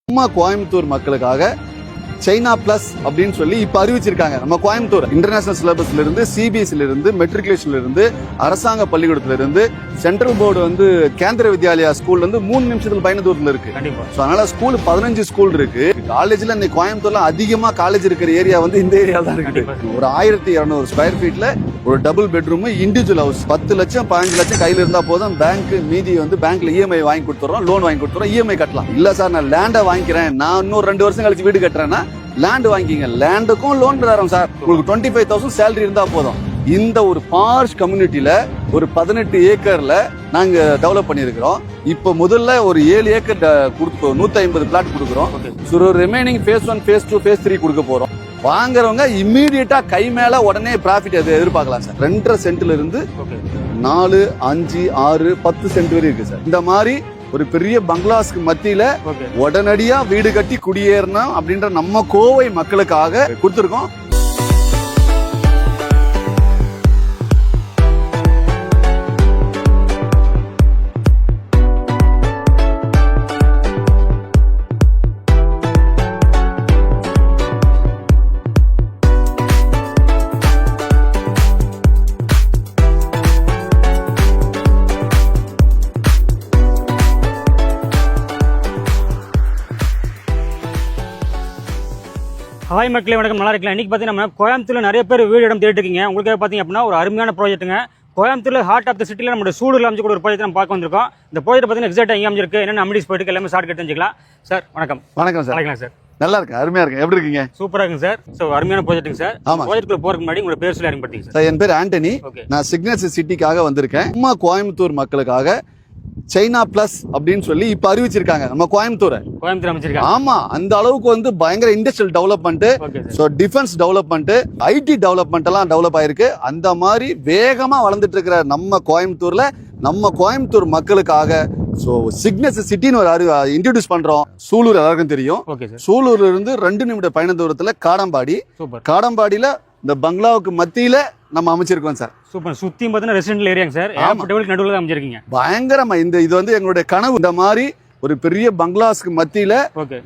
நம்ம கோயம்புத்தூர் மக்களுக்காக China plus அப்படின்னு சொல்லி இப்ப அறிவிச்சிருக்காங்க. நம்ம கோயம்புத்தூர் இன்டர்நேஷனல் சிலபஸ்ல இருந்து, சிபிஎஸ்சில இருந்து, மெட்ரிகுலேஷன்ல இருந்து, அரசாங்க பள்ளிக்கூடத்துல இருந்து, சென்ட்ரல் போர்டு வந்து கேந்திர வித்யாலயா ஸ்கூல்ல இருந்து 3 நிமிஷத்துல பயண தூரத்துல இருக்கு. அதனால ஸ்கூல் 15 ஸ்கூல் இருக்கு. காலேஜ்ல இன்னைக்கு கோயம்புத்தூர்ல அதிகமா காலேஜ் இருக்கிற ஏரியா வந்து இந்த ஏரியா தான் இருக்கு. ஒரு 1200 ஸ்கொயர் ஃபீட்ல ஒரு டபுள் பெட்ரூம் இண்டிவிஜுவல் ஹவுஸ். 10 லட்சம் 15 லட்சம் கையில இருந்தா போதும். பேங்க் மீதி வந்து பேங்க்ல இஎம்ஐ வாங்கி கொடுத்துறோம், லோன் வாங்கி கொடுத்துறோம், இஎம்ஐ கட்டலாம். இல்ல சார் நான் லேண்டை வாங்கிக்கிறேன், நான் இன்னும் 2 வருஷம் கழிச்சு வீடு கட்டுறேன்னா லேண்ட் வாங்கிங்க. லேண்டுக்கும் லோன் தரோம் சார். உங்களுக்கு 25,000 சேலரி இருந்தா போதும். இந்த ஒரு பார்ஷ் கம்யூனிட்டியில ஒரு 18 ஏக்கர்ல நாங்க டெவலப் பண்ணிருக்கிறோம். இப்ப முதல்ல ஒரு 7 ஏக்கர் கொடுத்து 150 பிளாட் கொடுக்குறோம். ரிமைனிங் phase 1 phase 2 phase 3 கொடுக்க போறோம். வாங்குறவங்க இம்மீடியட்டா கை மேல உடனே ப்ராஃபிட் எதிர்பார்க்கலாம் சார். 2.5 சென்ட்ல இருந்து 4, 5, 6, 10 சென்ட் வரை இருக்கு சார். இந்த மாதிரி ஒரு பெரிய பங்களாஸ்க்கு மத்தியில உடனடியா வீடு கட்டி குடியேறணும் அப்படின்ற நம்ம கோவை மக்களுக்காக கொடுத்திருக்கோம். ஹாய் மக்களே, வணக்கம். நல்லா இருக்கலாம். இன்றைக்கி பார்த்தீங்கன்னா நம்ம கோயம்புத்தூரில் நிறைய பேர் வீடு இடம் தேடிட்டு இருக்கீங்க. உங்களுக்கு பார்த்தீங்க அப்படின்னா ஒரு அருமையான ப்ராஜெக்ட்டுங்க. கோயம்புத்தூரில் ஹார்ட் ஆஃப் த சிட்டியில் நம்மளோட சூலூரில் அமைச்சு கூட ஒரு ப்ராஜெக்ட் நம்ம பார்க்க வந்திருக்கோம். இந்த ப்ராஜெக்ட் பார்த்தீங்கன்னா எக்ஸாக்டாக எங்கே அமைச்சிருக்கு, என்னென்ன அமிடிஸ் போயிட்டு எல்லாமே ஷார்ட் கட் தெரிஞ்சுக்கலாம். சார் வணக்கம். வணக்கம் சார். வணக்கம் சார். நல்லா இருக்கு, அருமையா இருக்கு. எப்படி இருக்கீங்க? சூப்பரா இருக்குங்க சார். ஸோ அருமையான ப்ராஜெக்ட்டுங்க சார். ப்ராஜெக்ட்டுக்கு போறதுக்கு முன்னாடி உங்களோட பேர் சொல்லி அறிமுகப்படுத்திங்க சார். என் பேர் ஆண்டனி. நான் சிக்னேச்சர் சிட்டிக்காக வந்திருக்கேன். நம்ம கோயம்புத்தூர் மக்களுக்காக சைனா பிளஸ் அப்படின்னு சொல்லி இப்ப அறிவிச்சிருக்காங்க. நம்ம கோயம்புத்தூர் அமைச்சிருக்காங்க. ஆமா, அந்த அளவுக்கு வந்து பயங்கர industrial development, defence development, IT development எல்லாம் டெவலப் ஆயிருக்கு. அந்த மாதிரி வேகமா வளர்ந்துட்டு இருக்கிற நம்ம கோயம்புத்தூர்ல நம்ம கோயம்புத்தூர் மக்களுக்காக சிக்னேச்சர் சிட்டின்னு ஒரு இன்ட்ரோடியூஸ் பண்றோம். சூலூர் எல்லாருக்கும் தெரியும். சூலூர்ல இருந்து 2 நிமிட பயண தூரத்துல காடம்பாடி. காடம்பாடியில இந்த பங்களாவுக்கு மத்தியில நம்ம அமைச்சிருக்கோம் சார். சூப்பர். சுத்தி பார்த்தீங்கன்னா ரெசிடென்ஷியல் ஏரியாங்க சார். ஏர்போர்ட் நடுவுல தான் அமைச்சிருக்கீங்க. பயங்கரமா இது வந்து எங்களுடைய கனவு. இந்த மாதிரி ஒரு பெரிய பங்களாஸ்க்கு மத்தியில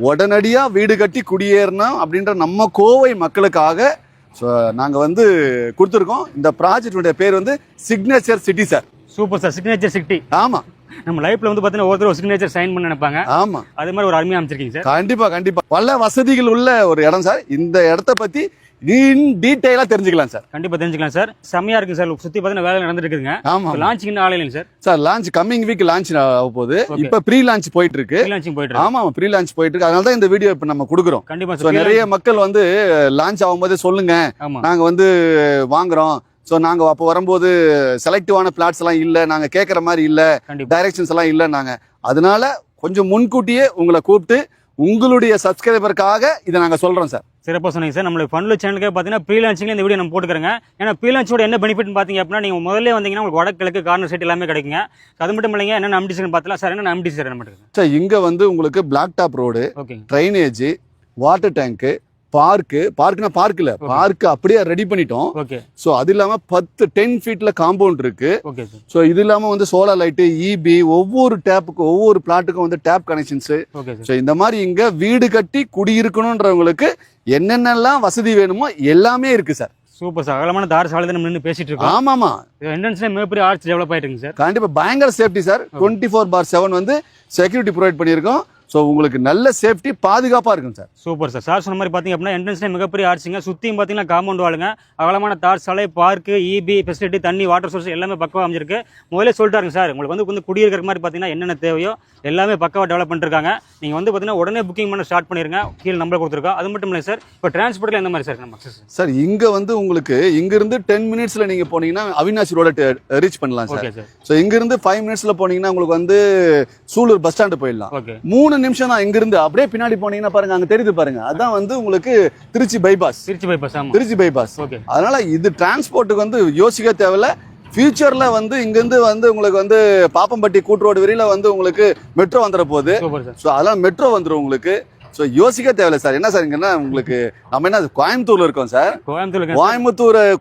உடனடியா வீடு கட்டி குடியேறணும் அப்படின்ற நம்ம கோவை மக்களுக்காக நாங்க வந்து கொடுத்துருக்கோம். இந்த ப்ராஜெக்ட் பேர் வந்து signature city sir. Super sir. Signature city. ஆமா, நம்ம லைஃப்ல வந்து பாத்தீங்கன்னா ஒவ்வொருத்தரும் சிக்னேச்சர் சைன் பண்ண நினைப்பாங்க. ஆமா, அதே மாதிரி ஒரு அருமையா அமைச்சிருக்கீங்க சார். கண்டிப்பா கண்டிப்பா பல வசதிகள் உள்ள ஒரு இடம் சார். இந்த இடத்த பத்தி டீடைலா தெரிஞ்சுக்கலாம் சார். கண்டிப்பா தெரிஞ்சுக்கலாம் சார். செமையா இருக்கு சார். சுத்தி பாத்தீங்கன்னா வேலை நடந்துட்டு இருக்குங்க. ஆமா, லான்ச்சிங் ஆலையில sir. Sir launch coming week launch ஆக போகுது. இப்ப ப்ரீ லான்ச் போயிட்டு இருக்கு. ஆமா, ப்ரீ லான்ச் போயிட்டு இருக்கு. அதனால தான் இந்த வீடியோ இப்ப நம்ம கொடுக்குறோம். கண்டிப்பா சார். நிறைய மக்கள் வந்து லான்ச் ஆகும்போதே சொல்லுங்க, நாங்க வந்து வாங்குறோம். நாங்க அப்ப வரும்போது செலக்டிவான பிளாட்ஸ் எல்லாம் இல்ல, நாங்க கேட்கற மாதிரி இல்ல, டைரக்ஷன்ஸ் எல்லாம் இல்ல. நாங்க அதனால கொஞ்சம் முன்கூட்டியே உங்களை கூப்பிட்டு உங்களுடைய சப்ஸ்கிரைபருக்காக இதை நாங்க சொல்றோம் சார். சிறப்பாக சொன்னீங்க சார். நம்மளுக்கு ஃபன்லு சேனலுக்கே பார்த்தீங்கன்னா ப்ரீ லான்ச்சிங்ல இந்த வீடியோ நம்ம போட்டுக்கிறோங்க. ஏன்னா ப்ரீ லான்ச்சோட என்ன பெனிஃபிட்னு பார்த்தீங்க அப்படின்னா நீங்கள் முதல்ல வந்தீங்கன்னா உங்களுக்கு வடகிழக்கு கார்னர் சைட் எல்லாமே கிடைக்குங்க. அது மட்டும் இல்லைங்க, என்னென்ன அம்டிஷன் பார்த்தலாம் சார். என்ன அம்டி சார் நம்ம சார் இங்க வந்து உங்களுக்கு black top road, drainage, water tank, பார்க்னா பார்க் இல்ல, பார்க் அப்படியே ரெடி பண்ணிட்டோம். சோ அது இல்லாம 10 ஃபீட்ல காம்பவுண்ட் இருக்கு. சோ இது இல்லாம வந்து சோலார் லைட், இபி, ஒவ்வொரு டேப்புக்கு ஒவ்வொரு பிளாட்டுக்கும் வந்து டேப் கனெக்ஷன்ஸ். சோ இந்த மாதிரி இங்க வீடு கட்டி குடியிருக்கணும்ன்றவங்களுக்கு என்னென்னலாம் வசதி வேணுமோ எல்லாமே இருக்கு சார். Super sir. அகலமான தார் சாலை நம்ம நின்று பேசிட்டு இருக்கோம். ஆமாமா, என்ட்ரன்ஸ்ல மிகப்பெரிய ஆர்ச் டெவலப் ஆயிட்டு இருக்கு சார். கண்டிப்பா பயங்கர சேஃப்டி சார். 24/7 வந்து செக்யூரிட்டி ப்ரொவைட் பண்ணியிருக்கோம். ஸோ உங்களுக்கு நல்ல சேஃப்டி, பாதுகாப்பாக இருக்கும் சார். Super sir. சார் சொன்ன மாதிரி பார்த்தீங்க அப்படின்னா என்ட்ரன்ஸ்ல மிகப்பெரிய ஆர்ச்சிங்க. சுற்றியும் பார்த்தீங்கன்னா காம்பவுண்ட் வாழுங்க, அகலமான தார் சாலை, பார்க்கு, இபி ஃபெசிலிட்டி, தண்ணி, வாட்டர் சோர்ஸ் எல்லாமே பக்கவாக அமைஞ்சிருக்கு. முதல்ல சொல்லிட்டாருங்க சார். உங்களுக்கு வந்து குடியிருக்கிற மாதிரி பார்த்தீங்கன்னா என்னென்ன தேவையோ எல்லாமே பக்கவாக டெவலப் பண்ணிருக்காங்க. நீங்கள் வந்து பார்த்தீங்கன்னா உடனே புக்கிங் பண்ண ஸ்டார்ட் பண்ணிருங்க. கீழே நம்பர் கொடுத்துருக்கோம். அது மட்டும் இல்லை சார், இப்போ டிரான்ஸ்போர்ட்ல எந்த மாதிரி சார் நம்ம சார் இங்கே வந்து உங்களுக்கு இங்கிருந்து 10 மினிட்ஸ்ல நீங்க போனீங்கன்னா அவினாசி ரோட ரீச் பண்ணலாம் சார். ஸோ இங்கிருந்து 5 மினிட்ஸ்ல போனீங்கன்னா உங்களுக்கு வந்து சூலூர் பஸ் ஸ்டாண்டு போயிடலாம். 3 நிமிஷம் தான் இங்கிருந்து. அப்படியே பின்னாடி போனீங்கன்னா பாருங்க, அங்க தெரியுது பாருங்க, அதான் வந்து உங்களுக்கு திருச்சி பைபாஸ். அதனால இது டிரான்ஸ்போர்ட்டுக்கு வந்து யோசிக்க தேவையில்ல. ஃபியூச்சர்ல வந்து இங்கிருந்து வந்து உங்களுக்கு வந்து பாப்பம்பட்டி கூட்டுரோடு வரையில வந்து உங்களுக்கு மெட்ரோ வந்துட போகுது. அதெல்லாம் மெட்ரோ வந்துடும் உங்களுக்கு. யோசிக்க தேவையில்ல சார். என்ன சார் இங்கன்னா உங்களுக்கு நம்ம என்ன கோயம்புத்தூர்ல இருக்கோம் சார்.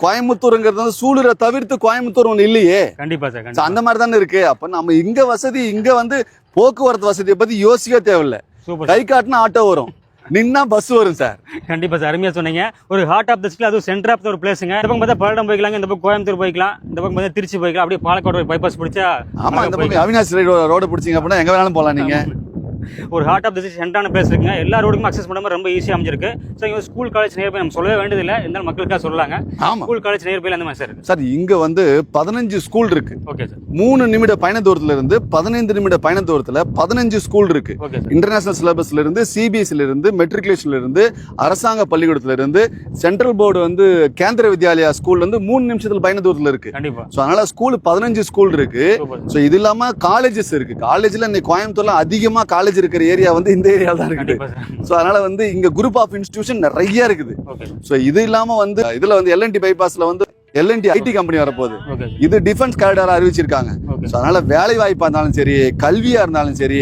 கோயம்புத்தூருங்கிறது வந்து சூலூரை தவிர்த்து கோயம்புத்தூர் ஒண்ணு இல்லையே. கண்டிப்பா சார். அந்த மாதிரி தானே இருக்கு. அப்ப நம்ம இங்க வசதி, இங்க வந்து போக்குவரத்து வசதியை பத்தி யோசிக்க தேவையில்ல. சூப்பர் கை காட்டினா ஆட்டோ வரும், நின்னா பஸ் வரும் சார். கண்டிப்பா சார், அருமையா சொன்னீங்க. ஒரு ஹார்ட் ஆஃப் த சிட்டி, அதுவும் சென்டர் ஆஃப் த ஒரு பிளேஸுங்க. இந்த பக்கம் பார்த்தா பல்லடம் போய்க்கலாங்க, இந்த பக்கம் கோயம்புத்தூர் போய்க்கலாம், இந்த பக்கம் பார்த்தா திருச்சி போய்க்கலாம், அப்படியே பாலக்காடு பைபாஸ் பிடிச்சா. ஆமா, இந்த பக்கம் அவினாசி ரோடு பிடிச்சிங்க அப்படின்னா எங்க வேணாலும் போகலாம் நீங்க. ஒரு ஹார்ட் ஆஃப் த சிட்டி சென்டரான பிளேஸ் இருக்குங்க. எல்லா ரோடுக்கும் அக்சஸ் பண்ண மாதிரி ரொம்ப ஈஸியாக அமைஞ்சிருக்கு. ஸோ இங்கே ஸ்கூல் காலேஜ் நியர்பை நம்ம சொல்லவே வேண்டியதில்லை, இருந்தாலும் மக்களுக்காக சொல்லலாங்க. ஆமா, ஸ்கூல் காலேஜ் நியர்பைல அந்த மாதிரி சார் இருக்கு சார். இங்க வந்து 15 ஸ்கூல் இருக்கு. Okay sir. 3 நிமிட பயண தூரத்துல இருந்து 15 நிமிட பயண தூரத்துல 15 ஸ்கூல் இருக்கு. இன்டர்நேஷனல் சிலபஸ்ல இருந்து, சிபிஎஸ்ல இருந்து, மெட்ரிகுலேஷன்ல இருந்து, அரசாங்க பள்ளிக்கூடத்துல இருந்து, சென்ட்ரல் போர்டு வந்து கேந்திர வித்யாலயா ஸ்கூல் வந்து 3 நிமிஷத்துல பயண தூரத்துல இருக்கு. கண்டிப்பா. சோ அதனால ஸ்கூல் 15 ஸ்கூல் இருக்கு. சோ இது இல்லாம காலேஜஸ் இருக்கு. காலேஜ்ல இன்னைக்கு கோயம்புத்தூர்ல அதிகமா காலேஜ் இருக்கிற ஏரியா வந்து இந்த ஏரியால தான் இருக்குது. சோ அதனால வந்து இங்க குரூப் ஆஃப் இன்ஸ்டிடியூஷன் நிறைய இருக்குது. சோ இது இல்லாம வந்து இதுல வந்து எல்என்டி பைபாஸ்ல வந்து எல்என்டி ஐடி கம்பெனி வரப்போகுது. இது டிஃபென்ஸ் காரிடாரா அறிவிச்சிருக்காங்க. அதனால வேலை வாய்ப்பா இருந்தாலும் சரி, கல்வியா இருந்தாலும் சரி,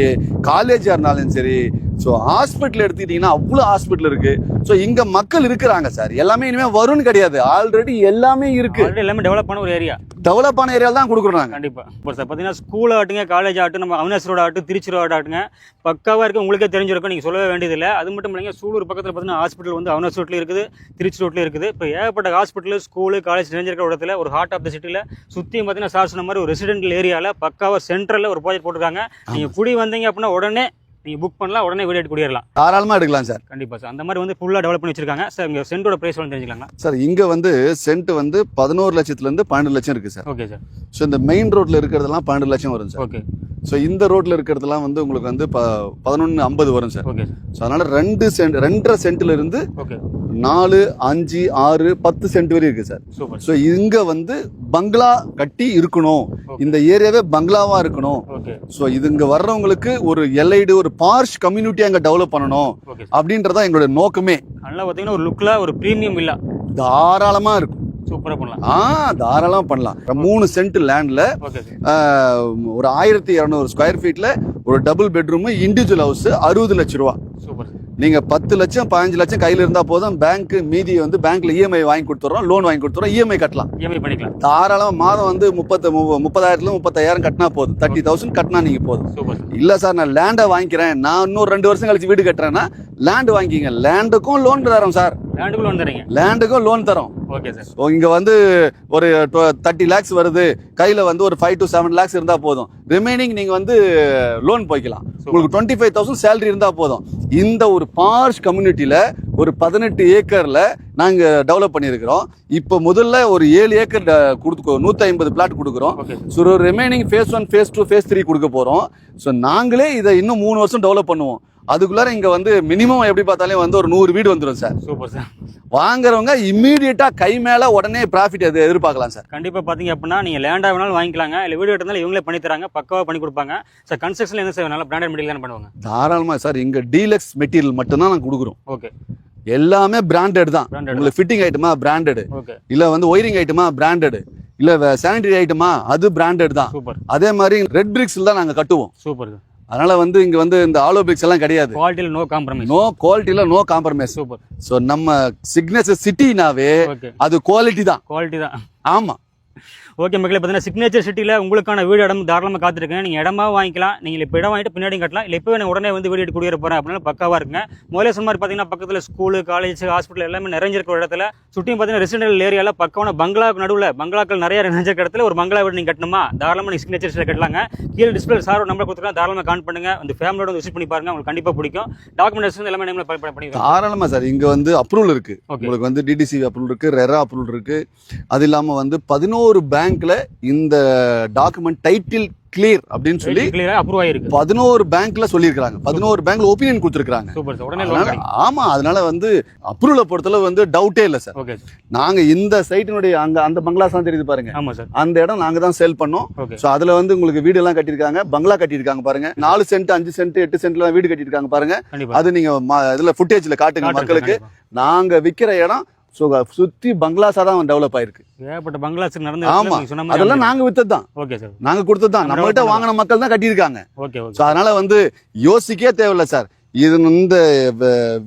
காலேஜா இருந்தாலும் சரி, ஸோ ஹாஸ்பிட்டல் எடுத்துக்கிட்டீங்கன்னா அவ்வளோ ஹாஸ்பிட்டல் இருக்கு. ஸோ இங்க மக்கள் இருக்கிறாங்க சார். எல்லாமே இனிமே வரும்னு கிடையாது, ஆல்ரெடி எல்லாமே இருக்கு. எல்லாமே டெவலப் பண்ண ஒரு ஏரியா, டெவலப் ஆன ஏரியா தான் கொடுக்குறாங்க. கண்டிப்பா. இப்போ சார் பார்த்தீங்கன்னா ஸ்கூல் ஆட்டுங்க, காலேஜ் ஆட்டும், நம்ம அவினாசி ரோடு ஆட்டும், திருச்சி ரோடு ஆட்டுங்க, பக்காவா இருக்கு. உங்களுக்கே தெரிஞ்சிருக்கும், நீங்க சொல்லவே வேண்டியதில்லை. அது மட்டும் இல்லைங்க, சூலூர் பக்கத்தில் பார்த்தீங்கன்னா ஹாஸ்பிட்டல் வந்து அவினாசி ரோட்ல இருக்குது, திருச்சி ரோட்ல இருக்குது. இப்போ ஏகப்பட்ட ஹாஸ்பிட்டல், ஸ்கூலு, காலேஜ் நிறைஞ்சிருக்கிற இடத்துல ஒரு ஹார்ட் ஆஃப் த சிட்டில சுத்தியும் பார்த்தீங்கன்னா சார் சொன்ன மாதிரி ஒரு ரெசிடென்டல் ஏரியால பக்காவா சென்ட்ரல்ல ஒரு ப்ராஜெக்ட் போட்டுருக்காங்க. நீங்க குடி வந்தீங்க அப்படின்னா உடனே நீங்க புக் பண்ணலாம், உடனே வீடியோ எடுத்து குடியேறலாம், தாராளமா எடுக்கலாம் சார். கண்டிப்பா சார். அந்த மாதிரி வந்து ஃபுல்லா டெவலப் பண்ணி வச்சிருக்காங்க சார். இங்க சென்டோட பிரைஸ் வந்து தெரிஞ்சுக்கலாம் சார். இங்க வந்து சென்ட் வந்து 11 லட்சத்துல இருந்து 12 லட்சம் இருக்கு சார். Okay sir. ஸோ இந்த மெயின் ரோட்ல இருக்கிறதெல்லாம் 12 லட்சம் வரும் சார். ஓகே. ஸோ இந்த ரோட்ல இருக்கிறதெல்லாம் வந்து உங்களுக்கு வந்து 1150 வரும் சார். ஓகே. ஸோ அதனால 2.5 சென்ட்ல இருந்து 4, 5, 6, 10 சென்ட் வரை இருக்கு சார். சூப்பர். ஸோ இங்க வந்து பங்களா கட்டி இருக்கணும், இந்த ஏரியாவே பங்களாவா இருக்கணும். ஸோ இது இங்க வர்றவங்களுக்கு ஒரு எல்ஐடு, ஒரு பார்ஷ் கம்யூனிட்டி அங்க டெவலப் பண்ணணும் அப்படின்றதா எங்களோட நோக்கமே. நல்லா பாத்தீங்கன்னா ஒரு லுக்ல ஒரு பிரீமியம் இல்ல, தாராளமா இருக்கும். சூப்பரா பண்ணலாம். தாராளமா பண்ணலாம். 3 சென்ட் லேண்ட்ல ஒரு 1200 ஸ்கொயர் ஃபீட்ல ஒரு டபுள் பெட்ரூம் இண்டிவிஜுவல் ஹவுஸ் 60 லட்சம் ரூபா. சூப்பர். நீங்க 10 லட்சம் 15 லட்சம் கையில இருந்தா போதும், பேங்க் மீதி வந்து பேங்க்ல இஎம்ஐ வாங்கி கொடுத்துறோம், லோன் வாங்கி கொடுத்துறோம், இஎம்ஐ கட்டலாம், இஎம்ஐ பண்ணிக்கலாம். தாராளமா மாதம் வந்து 30,000 35,000 கட்டினா போதும், 30,000 கட்டினா நீங்க போதும். இல்ல சார் நான் லேண்டை வாங்கிக்கிறேன், நான் இன்னொரு 2 வருஷம் கழிச்சு வீடு கட்டுறேன்னா லேண்ட் வாங்கிங்க, லேண்டுக்கும் லோன் தரோம் சார். லேண்டுக்கும் லோன் தரோம். Okay sir. இங்க வந்து ஒரு 30 lakhs வருது, கையில வந்து ஒரு 5 to 7 lakhs இருந்தா போதும், ரிமைனிங் நீங்க வந்து லோன் போய்க்கலாம். உங்களுக்கு 25,000 சேலரி இருந்தா போதும். இந்த ஒரு பார்ஷ் கம்யூனிட்டியில ஒரு 18 ஏக்கர்ல நாங்க டெவலப் பண்ணிருக்கிறோம். இப்ப முதல்ல ஒரு 7 ஏக்கர் கொடுத்துக்கோ, 150 பிளாட் கொடுக்குறோம். So remaining phase 1, phase 2, phase 3 கொடுக்க போறோம். ஸோ நாங்களே இதை இன்னும் 3 வருஷம் டெவலப் பண்ணுவோம். அதுக்குள்ளார இங்க வந்து மினிமம் எப்படி பார்த்தாலும் வந்து ஒரு 100 வீடு வந்துடும் சார். Super sir. வாங்குறவங்க இம்மீடியட்டா கை மேல உடனே ப்ராஃபிட் எதிர்பார்க்கலாம் சார். கண்டிப்பா பாத்தீங்க அப்படின்னா நீங்க லேண்டா வேணாலும் வாங்கிக்கலாங்க, இல்ல வீடு எடுத்தாலும் இவங்களே பண்ணி தராங்க, பக்காவா பண்ணி கொடுப்பாங்க சார். கன்ஸ்ட்ரக்ஷன்ல என்ன சார் நல்ல பிராண்டட் மெட்டீரியல் தான் பண்ணுவாங்க. தாராளமா சார். இங்க டீலக்ஸ் மெட்டீரியல் மட்டும் தான் நாங்க கொடுக்குறோம். ஓகே. எல்லாமே பிராண்டட் தான். உங்களுக்கு ஃபிட்டிங் ஐட்டமா பிராண்டட், இல்ல வந்து ஒயரிங் ஐட்டமா பிராண்டட், இல்ல சானிட்டரி ஐட்டமா அது பிராண்டட் தான். அதே மாதிரி ரெட் பிரிக்ஸ்ல தான் நாங்க கட்டுவோம். சூப்பர். அதனால வந்து இங்க வந்து இந்த ஆலோ பிரிக்ஸ் எல்லாம் கிடையாது. குவாலிட்டில நோ காம்ப்ரமைஸ். குவாலிட்டில நோ காம்ப்ரமைஸ். சூப்பர். சோ நம்ம சிக்னேச்சர் சிட்டினாவே அது குவாலிட்டி தான். ஆமா. ஓகே மக்களே, பார்த்தீங்கன்னா சிக்னேச்சர் சிட்டியில் உங்களுக்கான வீடு இடம் தாராளமாக காத்திருக்கேன். நீங்கள் இடமா வாங்கிக்கலாம், நீங்கள் இப்போ இடம் வாங்கிட்டு பின்னாடி கட்டலாம், இல்லை இப்போ நான் உடனே வந்து வீடு எடுத்து குடியேற போகிறேன் அப்படின்னா பக்காவாக இருக்குங்க. முதல்ல சொன்ன மாதிரி பார்த்தீங்கன்னா பக்கத்தில் ஸ்கூலு, காலேஜ், ஹாஸ்பிட்டல் எல்லாமே நிறைஞ்சிருக்கிற இடத்துல சுற்றியும் பார்த்தீங்கன்னா ரெசிடென்டல் ஏரியாவில் பக்கமான பங்களாவுக்கு நடுவில் பங்களாக்கள் நிறைய நிறைஞ்சிருக்கிற இடத்துல ஒரு பங்களா வீடு நீங்கள் கட்டணுமா தாராளமாக நீங்கள் சிக்னேச்சர் சிட்டியில் கட்டலாங்க. கீழே டிஸ்பிளே சார் ஒரு நம்பர் கொடுத்துருக்கேன், தாராளமாக கான் பண்ணுங்க. அந்த ஃபேமிலியோட விசிட் பண்ணி பாருங்க, உங்களுக்கு கண்டிப்பாக பிடிக்கும். டாக்குமெண்டேஷன் எல்லாமே நம்ம பண்ணி தாராளமா சார். இங்க வந்து அப்ரூவல் இருக்கு, உங்களுக்கு வந்து டிடிசி அப்ரூவல் இருக்கு, ரெரா அப்ரூவல் இருக்கு. அது இல்லாம வந்து 11 பேங்க்ல இந்த டாக்குமெண்ட் டைட்டில் கிளியர் அப்படின்னு சொல்லி அப்ரூவ் ஆயிருக்கு. 11 பேங்க்ல சொல்லிருக்காங்க, 11 பேங்க்ல ஒபினியன் கொடுத்திருக்காங்க. ஆமா. அதனால வந்து அப்ரூவலை பொறுத்தளவு வந்து டவுட்டே இல்ல சார். நாங்க இந்த சைட்டினுடைய அந்த பங்களா தான் தெரியுது பாருங்க, அந்த இடம் நாங்க தான் சேல் பண்ணோம். சோ அதுல வந்து உங்களுக்கு வீடு எல்லாம் கட்டிருக்காங்க, பங்களா கட்டிருக்காங்க பாருங்க. 4 சென்ட் 5 சென்ட் 8 சென்ட்ல வீடு கட்டிருக்காங்க பாருங்க. அது நீங்க இதுல ஃபுட்டேஜ்ல காட்டுங்க மக்களுக்கு. நாங்க விக்கிற இடம் சுத்தி பங்களாஸா தான் டெவலப் ஆயிருக்கு. ஏகப்பட்ட பங்களாஸ் நடந்து. ஆமா, அதெல்லாம் நாங்க வித்தது தான். Okay sir. நாங்க கொடுத்தது தான். நம்ம கிட்ட வாங்கின மக்கள் தான் கட்டியிருக்காங்க. ஓகே. சோ அதனால வந்து யோசிக்கவே தேவையில்ல சார். இது இந்த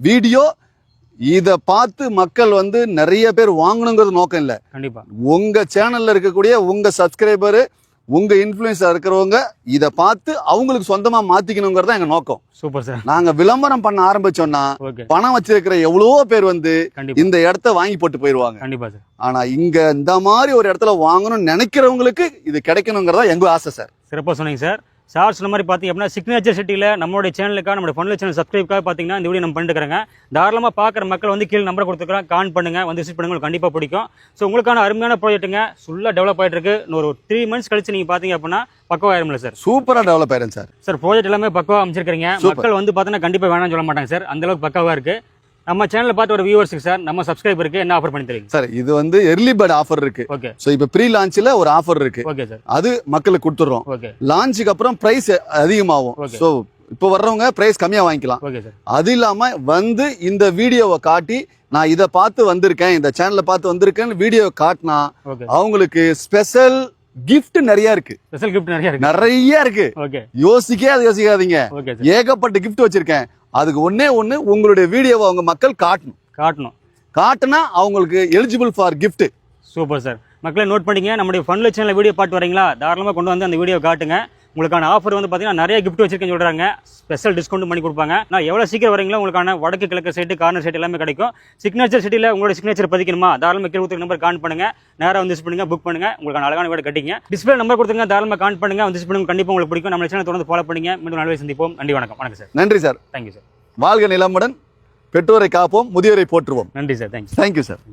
வீடியோ இத பார்த்து மக்கள் வந்து நிறைய பேர் வாங்கணுங்கிறது நோக்கம் இல்ல. கண்டிப்பா. உங்க சேனல்ல இருக்கக்கூடிய உங்க சப்ஸ்கிரைபர், உங்க இன்ஃப்ளூயன்ஸா இருக்கிறவங்க இத பார்த்து அவங்களுக்கு சொந்தமா மாத்திக்கணுங்கிறதா எங்க நோக்கம். Super sir. நாங்க விளம்பரம் பண்ண ஆரம்பிச்சோம்னா ஓகே. பணம் வச்சிருக்கிற எவ்வளவோ பேர் வந்து கண்டிப்பா இந்த இடத்த வாங்கி போட்டு போயிருவாங்க. கண்டிப்பா சார். ஆனா இங்க இந்த மாதிரி ஒரு இடத்துல வாங்கணும்னு நினைக்கிறவங்களுக்கு இது கிடைக்கணுங்கிறதா எங்க ஆசை சார். சிறப்பாக சொன்னீங்க சார். சார் சொன்ன மாதிரி பார்த்தீங்க அப்படின்னா சிக்னேச்சர் சிட்டியில் நம்மளுடைய சேனலுக்காக நம்மளுடைய ஃபன்ல சேனல் சப்ஸ்கிரைப்காக பார்த்தீங்கன்னா இந்த வீடியோ நம்ம பண்ணிட்டு இருக்கிறாங்க. தாராளமாக பார்க்குற மக்கள் வந்து கீழே நம்பர் கொடுத்துருக்கோம், கான் பண்ணுங்க, வந்து விசிட் பண்ணுங்க, உங்களுக்கு கண்டிப்பாக பிடிக்கும். ஸோ உங்களுக்கான அருமையான ப்ராஜெக்ட்டுங்க ஃபுல்லாக டெவலப் ஆகிட்டு இருக்கு. இன்னொரு 3 months கழிச்சு நீங்கள் பார்த்தீங்க அப்படின்னா பக்கவாயிரும்ல சார். சூப்பரா டெவலப் ஆயிரும் சார். சார் ப்ராஜெக்ட் எல்லாமே பக்கவாக அமைச்சிருக்கீங்க. மக்கள் வந்து பார்த்தீங்கன்னா கண்டிப்பாக வேணாம்னு சொல்ல மாட்டாங்க சார், அந்த அளவுக்கு பக்கவாக இருக்கு. நம்ம சேனலை பார்த்து ஒரு வியூவர்ஸுக்கு சார், நம்ம சப்ஸ்கிரைபருக்கு என்ன ஆஃபர் பண்ணி தரீங்க சார்? இது வந்து எர்லி பேர்ட் ஆஃபர் இருக்கு. ஓகே. சோ இப்போ ப்ரீ லான்ச்ல ஒரு ஆஃபர் இருக்கு. Okay sir. அது மக்களுக்கு கொடுத்துறோம். ஓகே. லான்ச்சுக்கு அப்புறம் பிரைஸ் அதிகமாகும். சோ இப்போ வர்றவங்க பிரைஸ் கம்மியா வாங்கிக்கலாம். Okay sir. அது இல்லாம வந்து இந்த வீடியோவை காட்டி நான் இதை பார்த்து வந்திருக்கேன், இந்த சேனலை பார்த்து வந்திருக்கேன்னு வீடியோ காட்டினா அவங்களுக்கு ஸ்பெஷல் கிஃப்ட் நிறைய இருக்கு. ஸ்பெஷல் கிஃப்ட் நிறைய இருக்கு. ஓகே. யோசிக்காதீங்க. ஓகே. ஏகப்பட்ட கிஃப்ட் வச்சிருக்கேன். அதுக்கு ஒண்ணே உங்களுடைய வீடியோவை அவங்க மக்கள் காட்டுனா அவங்களுக்கு eligible for gift. Super sir. மக்களை நோட் பண்ணிங்க, நம்முடைய ஃபன்ல சேனல் வீடியோ பார்த்து வரீங்களா, தாராளமாக கொண்டு வந்து அந்த வீடியோ காட்டுங்க. உங்களுக்கான ஆஃபர் வந்து பார்த்தீங்கன்னா நிறைய கிஃப்ட் வச்சிருக்கேன்னு சொல்கிறாங்க, ஸ்பெஷல் டிஸ்கவுண்ட் பண்ணி கொடுப்பாங்க. நான் எவ்வளோ சீக்கிரம் வரீங்களோ உங்களுக்கான வடக்கு கிழக்கு சைட்டு கார்னர் சைட் எல்லாமே கிடைக்கும். சிக்னேச்சர் சிட்டியில் உங்களோட சிக்னேச்சர் பதிக்கணுமா, தாராளமாக கீழே கொடுத்துருக்க நம்பர் கான் பண்ணுங்க, நேராக வந்து பண்ணுங்க, புக் பண்ணுங்க, உங்களுக்கான அழகான வீடு கட்டிங்க. டிஸ்பிளே நம்பர் கொடுத்துங்க, தாராளமாக கான் பண்ணுங்க, வந்து பண்ணுங்க, கண்டிப்பாக உங்களுக்கு பிடிக்கும். நம்ம சேனல் தொடர்ந்து ஃபாலோ பண்ணுங்க. மீண்டும் நல்ல சந்திப்போம். நன்றி, வணக்கம். வணக்கம் சார். நன்றி சார். Thank you sir. வாழ்க நிலமுடன், பெற்றோரை காப்போம், முதியோரை போற்றுவோம். நன்றி சார். தேங்க்யூ. Thank you sir.